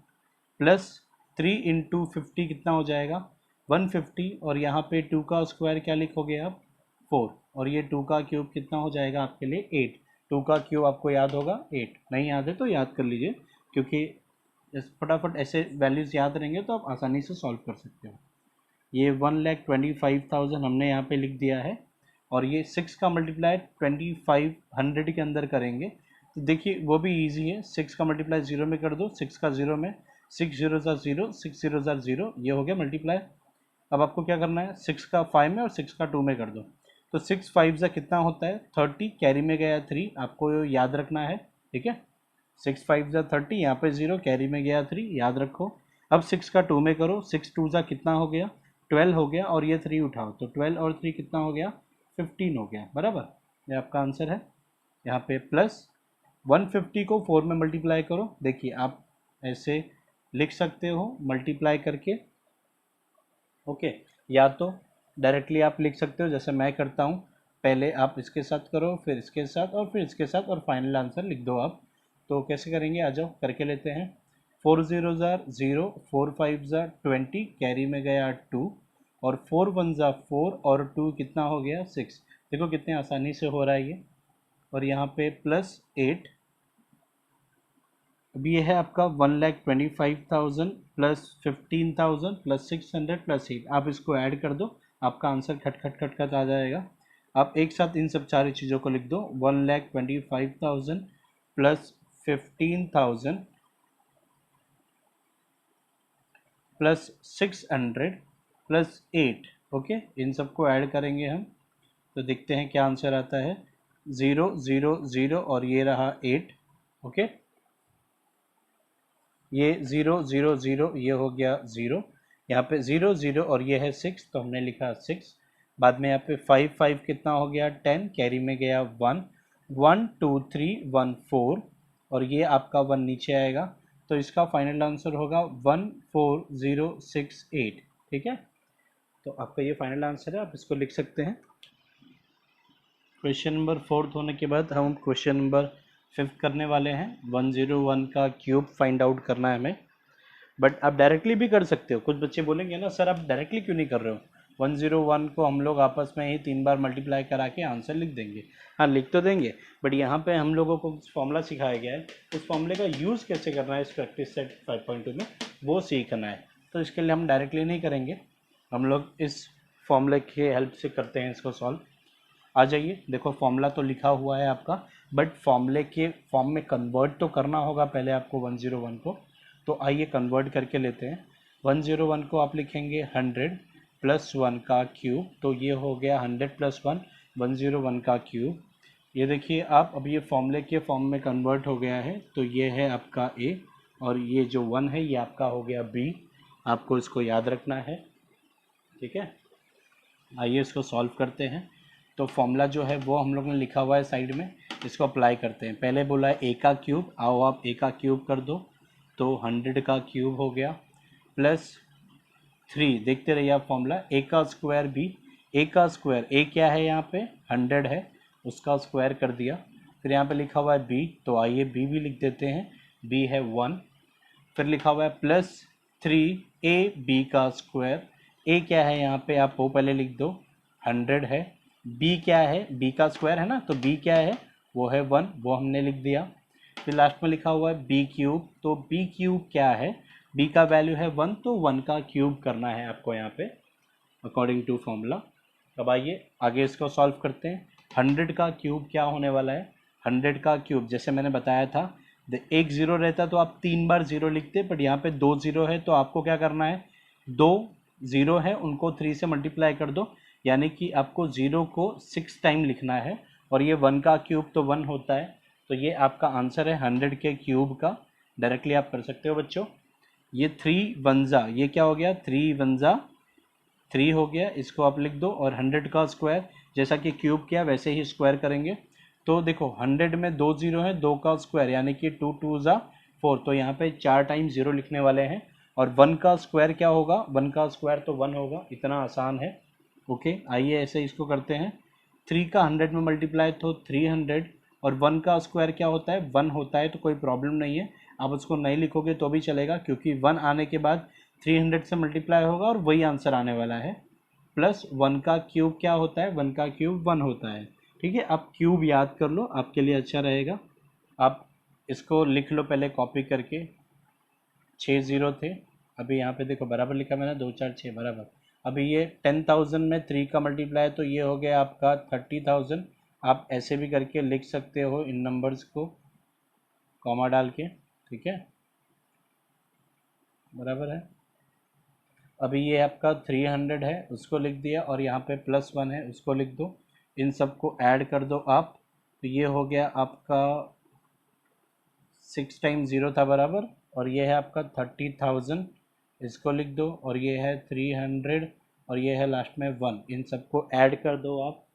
प्लस 3 इंटू 50 कितना हो जाएगा 150, और यहाँ पे 2 का स्क्वायर क्या लिखोगे आप 4, और ये 2 का क्यूब कितना हो जाएगा आपके लिए 8। 2 का क्यूब आपको याद होगा 8, नहीं याद है तो याद कर लीजिए, क्योंकि फटाफट ऐसे वैल्यूज़ याद रहेंगे तो आप आसानी से सॉल्व कर सकते हो। ये 1,25,000 हमने यहाँ पे लिख दिया है, और ये 6 का मल्टीप्लाई 2500 के अंदर करेंगे, तो देखिए वो भी इजी है। 6 का मल्टीप्लाई 0 में कर दो, 6 का 0 में, 6 0 ज़ा 0, 6 0 ज़ा 0, ये हो गया मल्टीप्लाई। अब आपको क्या करना है, 6 का 5 में और 6 का 2 में कर दो, तो 6 5 ज़ा कितना होता है 30, कैरी में गया 3, आपको याद रखना है, ठीक है। 6 5 ज़ा 30, यहाँ पे 0, कैरी में गया 3, याद रखो। अब 6 का 2 में करो, 6 2 ज़ा कितना हो गया 12 हो गया, और ये 3 उठाओ तो 12 और 3 कितना हो गया 15 हो गया, बराबर। ये आपका आंसर है। यहाँ पे प्लस 150 को 4 में मल्टीप्लाई करो, देखिए आप ऐसे लिख सकते हो मल्टीप्लाई करके, ओके। या तो डायरेक्टली आप लिख सकते हो जैसे मैं करता हूँ, पहले आप इसके साथ करो, फिर इसके साथ, और फिर इसके साथ, और फाइनल आंसर लिख दो आप। तो कैसे करेंगे, आ जाओ करके लेते हैं। 4 0 ज़ा 0, 4 5 ज़ा 20, कैरी में गया 2, और 4 1 ज़ा 4, और 2 कितना हो गया 6। देखो कितने आसानी से हो रहा है ये। और यहाँ पे प्लस 8, अब ये है आपका 1,25,000 प्लस 15,000 प्लस 600 प्लस 8, आप इसको ऐड कर दो, आपका आंसर खट खट खट खट आ जाएगा। आप एक साथ इन सब सारी चीज़ों को लिख दो, 1,25,000 प्लस 15,000 प्लस 600 प्लस 8, ओके। इन सबको ऐड करेंगे हम तो देखते हैं क्या आंसर आता है। 0 0 0 और ये रहा 8, ओके। ये 0 0 0, ये हो गया 0, यहाँ पे 0 0 और ये है 6, तो हमने लिखा 6। बाद में यहाँ पे 5 5 कितना हो गया 10, कैरी में गया 1, 1 2 3 1 4, और ये आपका 1 नीचे आएगा, तो इसका फाइनल आंसर होगा 14068, ठीक है। तो आपका ये फाइनल आंसर है, आप इसको लिख सकते हैं। क्वेश्चन नंबर 4 होने के बाद हम क्वेश्चन नंबर 5 करने वाले हैं। 101 का क्यूब फाइंड आउट करना है हमें, बट आप डायरेक्टली भी कर सकते हो। कुछ बच्चे बोलेंगे ना सर आप डायरेक्टली क्यों नहीं कर रहे हो, 101 को हम लोग आपस में ही 3 बार मल्टीप्लाई करा के आंसर लिख देंगे। हाँ लिख तो देंगे, बट यहाँ पे हम लोगों को फॉर्मूला सिखाया गया है, उस फॉर्मूले का यूज़ कैसे करना है इस प्रैक्टिस सेट 5.2 में वो सीखना है। तो इसके लिए हम डायरेक्टली नहीं करेंगे, हम लोग इस फॉर्मूले की हेल्प से करते हैं इसको सॉल्व। आ जाइए, देखो फॉर्मूला तो लिखा हुआ है आपका, बट फॉर्मूले के फॉर्म में कन्वर्ट तो करना होगा पहले आपको 101 को। तो आइए कन्वर्ट करके लेते हैं। 101 को आप लिखेंगे 100 प्लस 1 का क्यूब, तो ये हो गया 100 प्लस 1 101 का क्यूब। ये देखिए आप, अब ये फॉर्मूले के फॉर्म में कन्वर्ट हो गया है, तो ये है आपका ए और ये जो 1 है ये आपका हो गया बी। आपको इसको याद रखना है, ठीक है। आइए इसको सॉल्व करते हैं। तो फॉर्मूला जो है वो हम लोग ने लिखा हुआ है साइड में, इसको अप्लाई करते हैं। पहले बोला है ए का क्यूब, आओ आप ए का क्यूब कर दो, तो 100 का क्यूब हो गया प्लस 3, देखते रहिए आप फॉर्मूला, ए का स्क्वायर बी, ए का स्क्वायर ए क्या है यहाँ पे 100 है, उसका स्क्वायर कर दिया। फिर यहाँ पे लिखा हुआ है बी, तो आइए बी भी लिख देते हैं, बी है 1। फिर लिखा हुआ है प्लस 3 ए बी का स्क्वायर, ए क्या है यहाँ पे आप वो पहले लिख दो 100 है, बी क्या है बी का स्क्वायर है ना, तो बी क्या है वो है 1, वो हमने लिख दिया। फिर लास्ट में लिखा हुआ है बी क्यूब, तो बी क्यूब क्या है, बी का वैल्यू है 1, तो 1 का क्यूब करना है आपको यहाँ पे अकॉर्डिंग टू फॉर्मूला। अब आइए आगे इसको सॉल्व करते हैं। 100 का क्यूब क्या होने वाला है, 100 का क्यूब जैसे मैंने बताया था, एक ज़ीरो रहता तो आप 3 बार ज़ीरो लिखते, बट यहाँ पे 2 ज़ीरो है, तो आपको क्या करना है, 2 ज़ीरो है उनको 3 से मल्टीप्लाई कर दो, यानी कि आपको ज़ीरो को 6 टाइम लिखना है। और ये 1 का क्यूब तो 1 होता है, तो ये आपका आंसर है 100 के क्यूब का। डायरेक्टली आप कर सकते हो बच्चों। ये 3 वंजा, ये क्या हो गया 3 वंजा 3 हो गया, इसको आप लिख दो। और 100 का स्क्वायर जैसा कि क्यूब किया वैसे ही स्क्वायर करेंगे। तो देखो 100 में 2 ज़ीरो है, 2 का स्क्वायर यानी कि 2 2 ज़ा 4, तो यहाँ पे 4 टाइम ज़ीरो लिखने वाले हैं। और 1 का स्क्वायर क्या होगा, 1 का स्क्वायर तो 1 होगा, इतना आसान है। ओके आइए ऐसे इसको करते हैं। 3 का 100 में मल्टीप्लाई तो 300, और 1 का स्क्वायर क्या होता है 1 होता है, तो कोई प्रॉब्लम नहीं है, आप उसको नहीं लिखोगे तो भी चलेगा, क्योंकि 1 आने के बाद 300 से मल्टीप्लाई होगा और वही आंसर आने वाला है। प्लस 1 का क्यूब क्या होता है, 1 का क्यूब 1 होता है, ठीक है। आप क्यूब याद कर लो, आपके लिए अच्छा रहेगा। आप इसको लिख लो पहले कॉपी करके। 6 ज़ीरो थे, अभी यहाँ पे देखो बराबर लिखा मैंने, 2 4 6 बराबर। अभी ये 10,000 में 3 का मल्टीप्लाई, तो ये हो गया आपका 30,000। आप ऐसे भी करके लिख सकते हो इन नंबर्स को कॉमा डाल के, ठीक है, बराबर है। अभी ये आपका 300 है, उसको लिख दिया, और यहाँ पे प्लस 1 है, उसको लिख दो। इन सबको ऐड कर दो आप, तो ये हो गया आपका 6 टाइम ज़ीरो था बराबर, और ये है आपका 30,000, इसको लिख दो। और ये है 300, और ये है लास्ट में 1, इन सबको ऐड कर दो आप,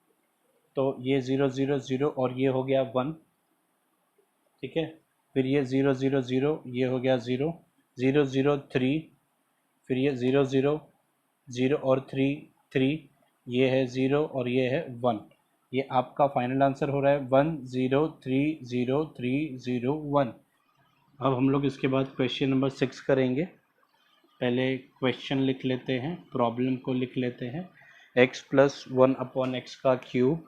तो ये 0 0 0 और ये हो गया 1, ठीक है। फिर ये 0 0 0, ये हो गया 0 0 0 3, फिर ये 0 0 0 और 3 3, ये है 0 और ये है 1। ये आपका फाइनल आंसर हो रहा है 1030301। अब हम लोग इसके बाद क्वेश्चन नंबर 6 करेंगे। पहले क्वेश्चन लिख लेते हैं, प्रॉब्लम को लिख लेते हैं। x प्लस 1 अपॉन एक्स का क्यूब।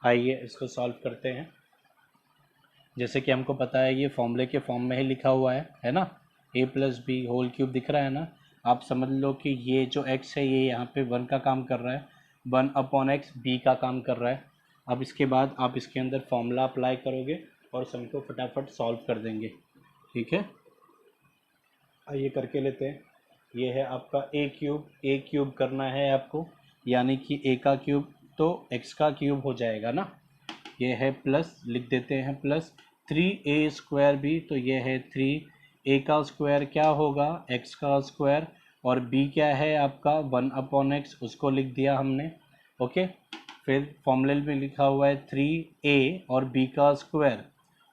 आइए इसको सॉल्व करते हैं। जैसे कि हमको पता है ये फॉर्मूले के फॉर्म में ही लिखा हुआ है ना, a plus B whole cube दिख रहा है ना। आप समझ लो कि ये जो x है ये यहाँ पे 1 का काम कर रहा है, 1 अपॉन एक्स b का काम कर रहा है। अब इसके बाद आप इसके अंदर फॉर्मूला अप्लाई करोगे और सम को फटाफट सॉल्व कर देंगे, ठीक है। आइए करके लेते हैं। ये है आपका ए क्यूब करना है आपको, यानी कि a का क्यूब तो x का क्यूब हो जाएगा ना। ये है प्लस, लिख देते हैं प्लस 3a स्क्वायर भी, तो ये है 3 a का स्क्वायर क्या होगा x का स्क्वायर, और b क्या है आपका 1 अपॉन एक्स, उसको लिख दिया हमने। ओके, फिर फॉर्मूले में लिखा हुआ है 3a और b का स्क्वायर।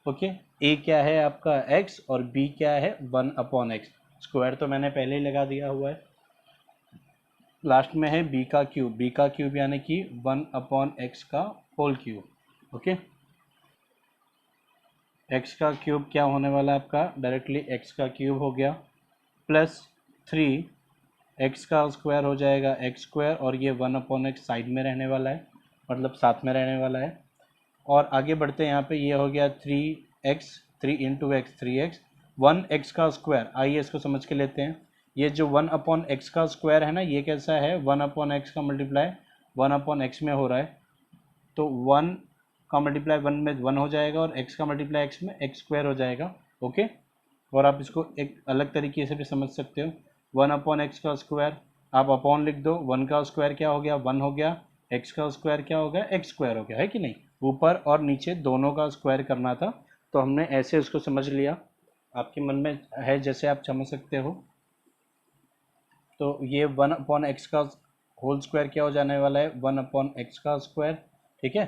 ओके, a क्या है आपका x और b क्या है 1 अपॉन एक्स, स्क्वायर तो मैंने पहले ही लगा दिया हुआ है। लास्ट में है b का क्यूब यानी कि 1 अपॉन एक्स का होल क्यूब। ओके, x का क्यूब क्या होने वाला है आपका, डायरेक्टली x का क्यूब हो गया प्लस 3 एक्स का स्क्वायर हो जाएगा एक्स स्क्वायर, और ये 1/x साइड में रहने वाला है, मतलब साथ में रहने वाला है। और आगे बढ़ते हैं, यहाँ पे ये हो गया 3x, 3 into x 3x, 1x का स्क्वायर। आइए इसको समझ के लेते हैं। ये जो 1/x का स्क्वायर है ना, ये कैसा है, 1/x का मल्टीप्लाई 1/x में हो रहा है, तो 1 का मल्टीप्लाई 1 में 1 हो जाएगा, और x का मल्टीप्लाई x में x स्क्वायर हो जाएगा। ओके, और आप इसको एक अलग तरीके से भी समझ सकते हो, 1/x का स्क्वायर, आप अपॉन लिख दो, 1 का स्क्वायर क्या हो गया, 1 हो गया, x का स्क्वायर क्या हो गया, x स्क्वायर हो गया, है कि नहीं। ऊपर और नीचे दोनों का स्क्वायर करना था, तो हमने ऐसे उसको समझ लिया। आपके मन में है जैसे आप समझ सकते हो। तो ये 1/x का होल स्क्वायर क्या हो जाने वाला है, 1/x का स्क्वायर, ठीक है,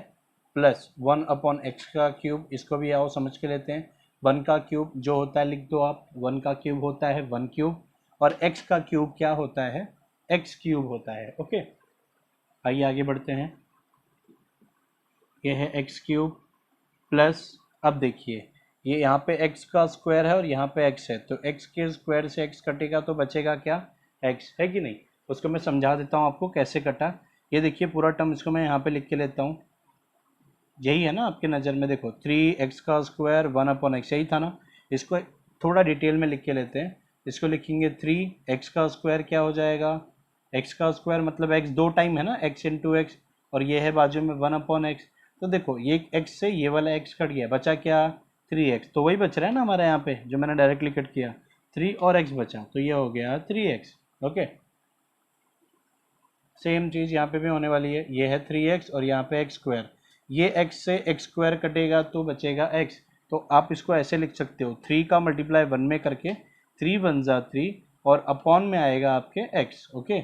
प्लस 1/x का क्यूब। इसको भी आओ समझ के लेते हैं। 1 का क्यूब जो होता है, लिख दो आप, 1 का क्यूब होता है 1 क्यूब, और x का क्यूब क्या होता है, x क्यूब होता है। ओके, आइए आगे बढ़ते हैं। ये है x क्यूब प्लस, अब देखिए ये यहाँ पे x का स्क्वायर है और यहाँ पे x है, तो x के स्क्वायर से x कटेगा तो बचेगा क्या, x, है कि नहीं। उसको मैं समझा देता हूँ आपको कैसे कटा। ये देखिए पूरा टर्म, इसको मैं यहाँ पे लिख के लेता हूँ। यही है ना आपके नज़र में, देखो 3x का स्क्वायर 1/x, यही था ना। इसको थोड़ा डिटेल में लिख के लेते हैं। इसको लिखेंगे 3x का स्क्वायर क्या हो जाएगा, x का स्क्वायर मतलब x दो टाइम है ना, x इंटू एक्स, और ये है बाजू में 1/x। तो देखो ये x से ये वाला x कट गया, बचा क्या 3x, तो वही बच रहा है ना हमारे यहाँ पे जो मैंने डायरेक्टली कट किया, 3 और x बचा, तो ये हो गया 3x। ओके, सेम चीज़ यहाँ पे भी होने वाली है, ये है 3x और यहाँ पे x स्क्वायर, ये x से x स्क्वायर कटेगा तो बचेगा x। तो आप इसको ऐसे लिख सकते हो, 3 का मल्टीप्लाई 1 में करके 3 1 जा 3, और अपॉन में आएगा आपके x। ओके,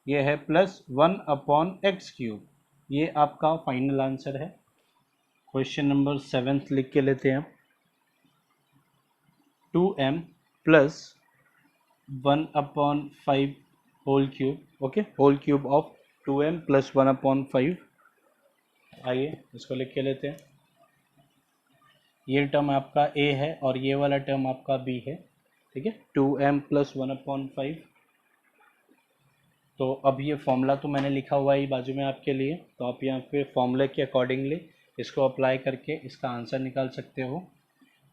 ये है प्लस 1/x क्यूब। ये आपका फाइनल आंसर है। क्वेश्चन नंबर 7 लिख के लेते हैं। 2m plus 1/5 whole cube. Okay, whole cube of 2m plus 1/5। आइए इसको लिख के लेते हैं। ये टर्म आपका a है और ये वाला टर्म आपका b है, ठीक है, 2m प्लस 1/5। तो अब ये फॉर्मूला तो मैंने लिखा हुआ है बाजू में आपके लिए, तो आप यहाँ पे फॉर्मूले के अकॉर्डिंगली इसको अप्लाई करके इसका आंसर निकाल सकते हो।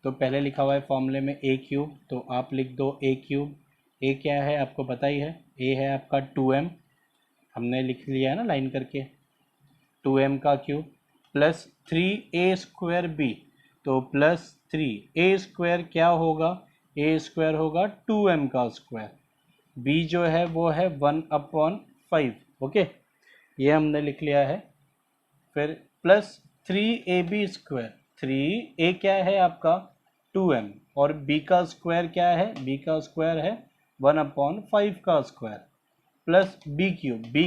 तो पहले लिखा हुआ है फॉर्मूले में a क्यूब, तो आप लिख दो a क्यूब। a क्या है आपको पता ही है, a है आपका 2m, हमने लिख लिया है ना लाइन करके, 2m का cube plus 3a square b, तो प्लस 3 a स्क्वायर क्या होगा, a स्क्वायर होगा 2m का स्क्वायर, b जो है वो है 1/5। ओके, ये हमने लिख लिया है। फिर प्लस 3ab स्क्वायर, 3a क्या है आपका 2m, और b का स्क्वायर क्या है, b का स्क्वायर है 1/5 का स्क्वायर, प्लस बी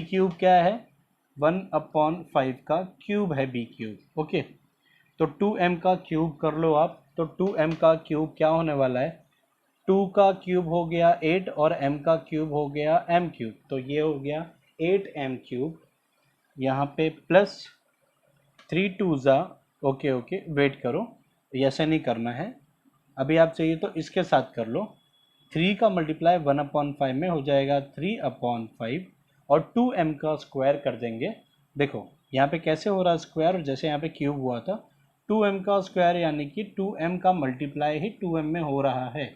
क्यूब क्या है 1/5 का क्यूब है बी क्यूब। ओके, तो 2m का क्यूब कर लो आप, तो 2m का क्यूब क्या होने वाला है, 2 का क्यूब हो गया 8 और m का क्यूब हो गया m क्यूब, तो ये हो गया 8m क्यूब। यहाँ पे प्लस 3 2 ज़ा, ओके ओके वेट करो, ऐसे नहीं करना है अभी, आप चाहिए तो इसके साथ कर लो। 3 का मल्टीप्लाई 1/5 में हो जाएगा 3/5, और 2m का स्क्वायर कर देंगे। देखो यहाँ पे कैसे हो रहा है स्क्वायर, जैसे यहाँ पे क्यूब हुआ था, 2m का स्क्वायर यानी कि 2m का मल्टीप्लाई ही 2m में हो रहा है,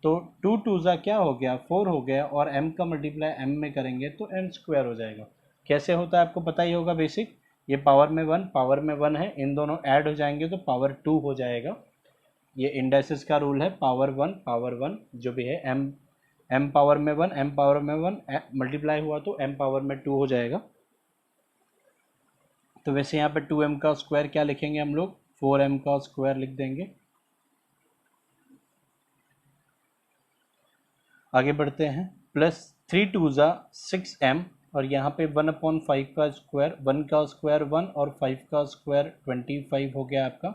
तो 2 2 ज़ा क्या हो गया 4 हो गया, और m का मल्टीप्लाई m में करेंगे तो m स्क्वायर हो जाएगा। कैसे होता है आपको पता ही होगा बेसिक, ये पावर में 1 है, इन दोनों ऐड हो जाएंगे तो पावर 2 हो जाएगा। ये इंडाइसिस का रूल है, पावर वन जो भी है, m पावर में 1, m पावर में 1 मल्टीप्लाई हुआ तो m पावर में 2 हो जाएगा। तो वैसे यहाँ पे 2m का स्क्वायर क्या लिखेंगे हम लोग, 4m का स्क्वायर लिख देंगे। आगे बढ़ते हैं, प्लस 3 2 ज़ा 6m, और यहाँ पे 1/5 का स्क्वायर, 1 का स्क्वायर 1 और 5 का स्क्वायर 25 हो गया आपका,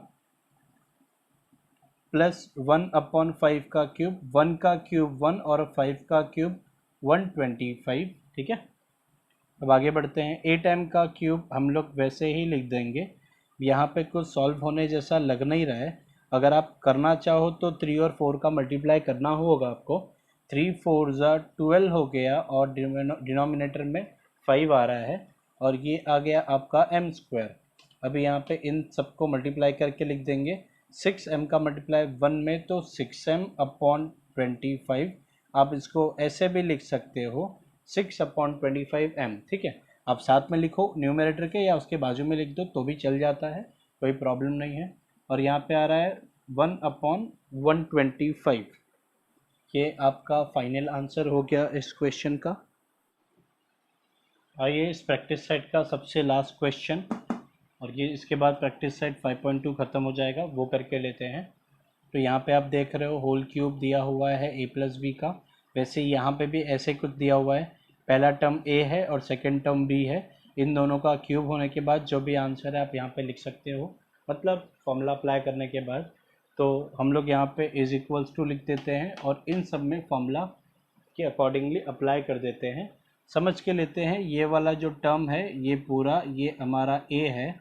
प्लस 1/5 का क्यूब, 1 का क्यूब 1 और 5 का क्यूब 125, ठीक है। अब आगे बढ़ते हैं, 8m का क्यूब हम लोग वैसे ही लिख देंगे, यहाँ पे कुछ सॉल्व होने जैसा लग नहीं रहा है। अगर आप करना चाहो तो 3 और 4 का मल्टीप्लाई करना होगा आपको, 3 4 = 12 हो गया और डिनोमिनेटर में 5 आ रहा है और ये आ गया आपका m²। अभी यहाँ पे इन सबको मल्टीप्लाई करके लिख देंगे। 6m का मल्टीप्लाई 1 में तो 6m/25। आप इसको ऐसे भी लिख सकते हो 6/25m। ठीक है, आप साथ में लिखो न्यूमरेटर के या उसके बाजू में लिख दो तो भी चल जाता है, कोई प्रॉब्लम नहीं है। और यहाँ पे आ रहा है 1/125। ये आपका फाइनल आंसर हो गया इस क्वेश्चन का। आइए इस प्रैक्टिस सेट का सबसे लास्ट क्वेश्चन, और ये इसके बाद प्रैक्टिस सेट 5.2 ख़त्म हो जाएगा, वो करके लेते हैं। तो यहाँ पे आप देख रहे हो होल क्यूब दिया हुआ है a+b का। वैसे यहाँ पे भी ऐसे कुछ दिया हुआ है, पहला टर्म a है और सेकंड टर्म b है। इन दोनों का क्यूब होने के बाद जो भी आंसर है आप यहाँ पे लिख सकते हो, मतलब फॉर्मूला अप्लाई करने के बाद। तो हम लोग यहाँ पे = लिख देते हैं और इन सब में फॉर्मूला के अकॉर्डिंगली अप्लाई कर देते हैं। समझ के लेते हैं, ये वाला जो टर्म है ये पूरा ये हमारा a है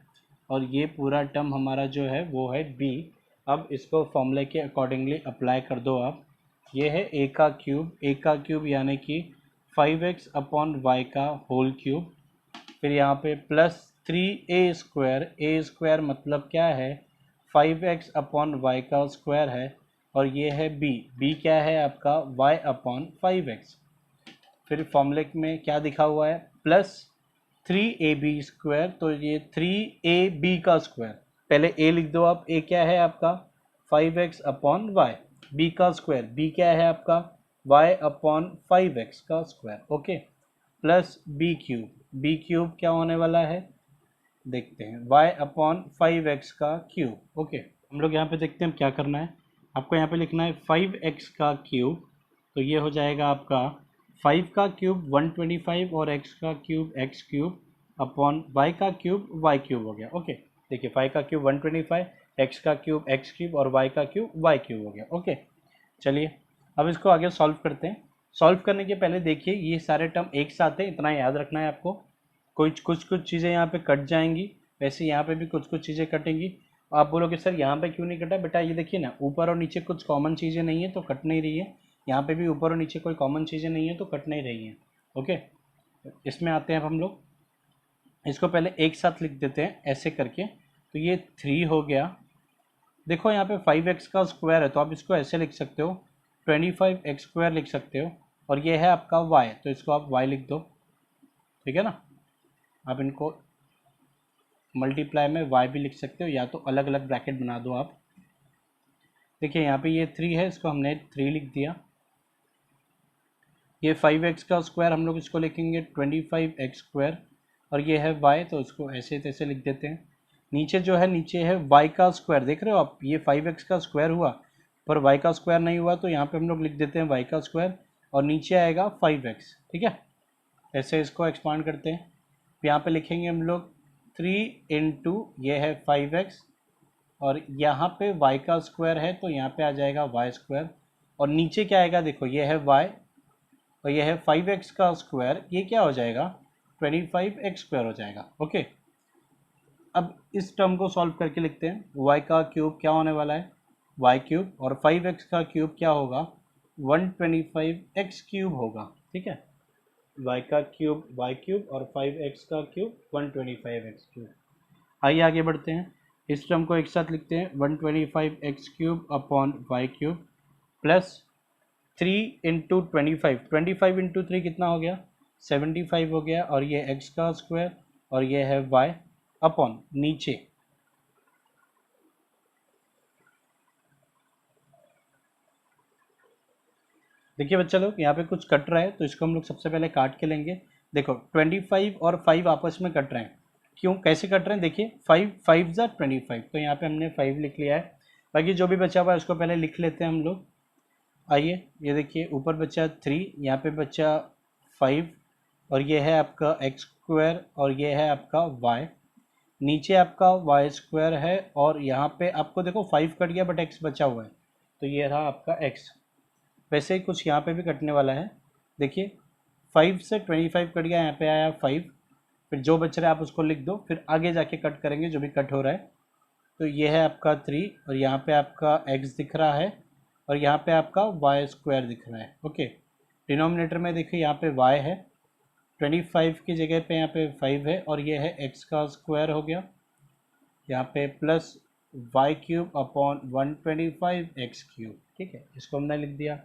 और ये पूरा टर्म हमारा जो है वो है b। अब इसको फॉर्मूले के अकॉर्डिंगली अप्लाई कर दो आप। ये है a का क्यूब यानी कि 5x/y का होल क्यूब। फिर यहाँ पे प्लस 3a² मतलब क्या है 5x/y का स्क्वायर है। और ये है b क्या है आपका y/5x। फिर फॉर्मूले में क्या दिखा हुआ है प्लस 3ab², तो ये 3ab का स्क्वायर। पहले a लिख दो आप, a क्या है आपका 5x/y, b का स्क्वायर b क्या है आपका y/5x का square. Okay, plus b cube क्या होने वाला है देखते हैं y/5x का क्यूब। ओके, हम लोग यहाँ पे देखते हैं क्या करना है। आपको यहाँ पे लिखना है 5x का क्यूब, तो ये हो जाएगा आपका 5 का क्यूब 125 और x का क्यूब x³ y का क्यूब y³ हो गया। ओके, देखिए 5 का क्यूब 125, x का क्यूब x³ और y का क्यूब y³ हो गया। ओके, चलिए अब इसको आगे सॉल्व करते हैं। सॉल्व करने के पहले देखिए ये सारे टर्म एक साथ हैं, इतना याद रखना है आपको। कुछ चीज़ें यहाँ पे कट जाएंगी, वैसे यहाँ पे भी कुछ चीज़ें कटेंगी। आप बोलोगे सर यहाँ पे क्यों नहीं कटा, बेटा ये देखिए ना ऊपर और नीचे कुछ कॉमन चीज़ें नहीं है तो कट नहीं रही है। यहाँ पे भी ऊपर और नीचे कोई कॉमन चीज़ें नहीं है तो कट नहीं रही हैं। ओके, इसमें आते हैं अब हम लोग, इसको पहले एक साथ लिख देते हैं ऐसे करके। तो ये 3 हो गया। देखो यहाँ पे 5x का स्क्वायर है तो आप इसको ऐसे लिख सकते हो 25x² लिख सकते हो। और ये है आपका y, तो इसको आप y लिख दो, ठीक है ना। आप इनको मल्टीप्लाई में y भी लिख सकते हो या तो अलग अलग ब्रैकेट बना दो आप। देखिए यहाँ पे ये 3 है, इसको हमने 3 लिख दिया। ये 5x का स्क्वायर हम लोग इसको लिखेंगे 25x² और ये है y, तो इसको ऐसे तैसे लिख देते हैं। नीचे जो है नीचे है y का स्क्वायर, देख रहे हो आप, ये 5x का स्क्वायर हुआ पर y का स्क्वायर नहीं हुआ, तो यहाँ पे हम लोग लिख देते हैं y का स्क्वायर और नीचे आएगा 5x। ठीक है, ऐसे इसको एक्सपांड करते हैं। यहाँ पे लिखेंगे हम लोग 3 × ये है 5x और यहाँ पे y का स्क्वायर है तो यहाँ पे आ जाएगा y² और नीचे क्या आएगा देखो ये है y और ये है 5x का स्क्वायर, ये क्या हो जाएगा 25x² हो जाएगा। ओके, अब इस टर्म को सॉल्व करके लिखते हैं। y का क्यूब क्या होने वाला है y³ और 5x का क्यूब क्या होगा 125x³ होगा। ठीक है, y का क्यूब y³ और 5x का क्यूब 125x³। आइए आगे बढ़ते हैं, इस टर्म को एक साथ लिखते हैं 125x³ प्लस 3 × 25 × 3 कितना हो गया 75 हो गया। और ये x का स्क्वायर और ये है y अपॉन नीचे देखिए बच्चा लोग यहाँ पे कुछ कट रहा है तो इसको हम लोग सबसे पहले काट के लेंगे। देखो 25 और 5 आपस में कट रहे हैं, क्यों कैसे कट रहे हैं देखिए 5 × 25, तो यहाँ पे हमने 5 लिख लिया है। बाकी जो भी बचा हुआ है उसको पहले लिख लेते हैं हम लोग। आइए ये देखिए ऊपर बचा 3, यहाँ पे बचा 5 और ये है आपका x² और ये है आपका y। नीचे आपका y² है और यहाँ पे आपको देखो 5 कट गया बट x बचा हुआ है, तो ये रहा आपका x। वैसे ही कुछ यहाँ पे भी कटने वाला है, देखिए 5 से 25 कट गया, यहाँ पे आया 5, फिर जो बच रहा है आप उसको लिख दो, फिर आगे जाके कट करेंगे जो भी कट हो रहा है। तो ये है आपका 3 और यहाँ पे आपका x दिख रहा है और यहाँ पे आपका y² दिख रहा है। ओके, डिनोमिनेटर में देखिए यहाँ पे y है, 25 की जगह पे यहाँ पे 5 है, और ये है x का स्क्वायर हो गया, यहाँ पे plus Y cube upon 125x3। ठीक है, इसको हमने लिख दिया।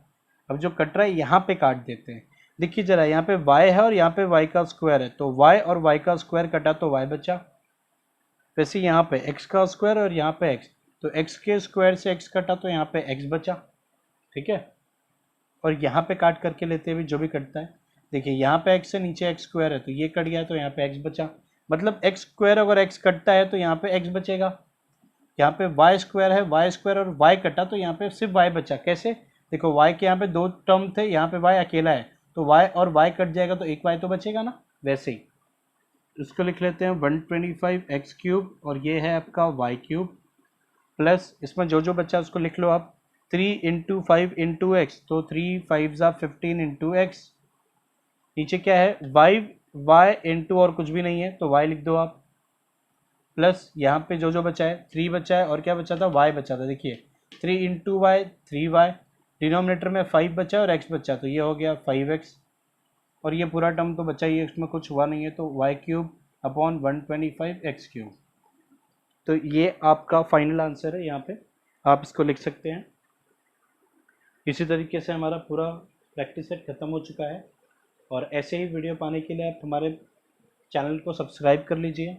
अब जो कट रहा है यहाँ पे काट देते हैं। देखिए जरा, यहाँ पे y है और यहाँ पे y का स्क्वायर है, तो y और y का स्क्वायर कटा तो y बचा। वैसे यहाँ पे x का स्क्वायर और यहाँ पे x, तो x के स्क्वायर से x कटा तो यहाँ पे x बचा। ठीक है, और यहाँ पे काट करके लेते हुए जो भी कटता है, देखिए यहाँ पे x से नीचे x स्क्वायर है तो ये कट गया, तो यहाँ पे x बचा। मतलब x स्क्वायर अगर x कटता है तो यहाँ पे x बचेगा। यहाँ पे y स्क्वायर है, y स्क्वायर और y कटा तो यहाँ पे सिर्फ y बचा। कैसे? देखो y के यहाँ पे 2 टर्म थे, यहाँ पे y अकेला है, तो y और y कट जाएगा तो एक y तो बचेगा ना। वैसे ही इसको लिख लेते हैं 125x3, और ये है आपका y क्यूब, प्लस इसमें जो जो बचा उसको लिख लो आप, 3 इंटू 5 इंटू एक्स, तो 3 5 ज़ा 15 इंटू एक्स। नीचे क्या है, y इंटू और कुछ भी नहीं है तो y लिख दो आप, प्लस यहाँ पे जो जो बचा है 3 बचा है, और क्या बचा था, y बचा था। देखिए 3 इंटू वाई 3y, डिनोमिनेटर में 5 बचा और x बचा, तो ये हो गया 5x, और ये पूरा टर्म तो बचा ही है, इसमें कुछ हुआ नहीं है, तो y क्यूब अपॉन 125x3। तो ये आपका फाइनल आंसर है, यहाँ पे आप इसको लिख सकते हैं। इसी तरीके से हमारा पूरा प्रैक्टिस सेट ख़त्म हो चुका है, और ऐसे ही वीडियो पाने के लिए आप हमारे चैनल को सब्सक्राइब कर लीजिए।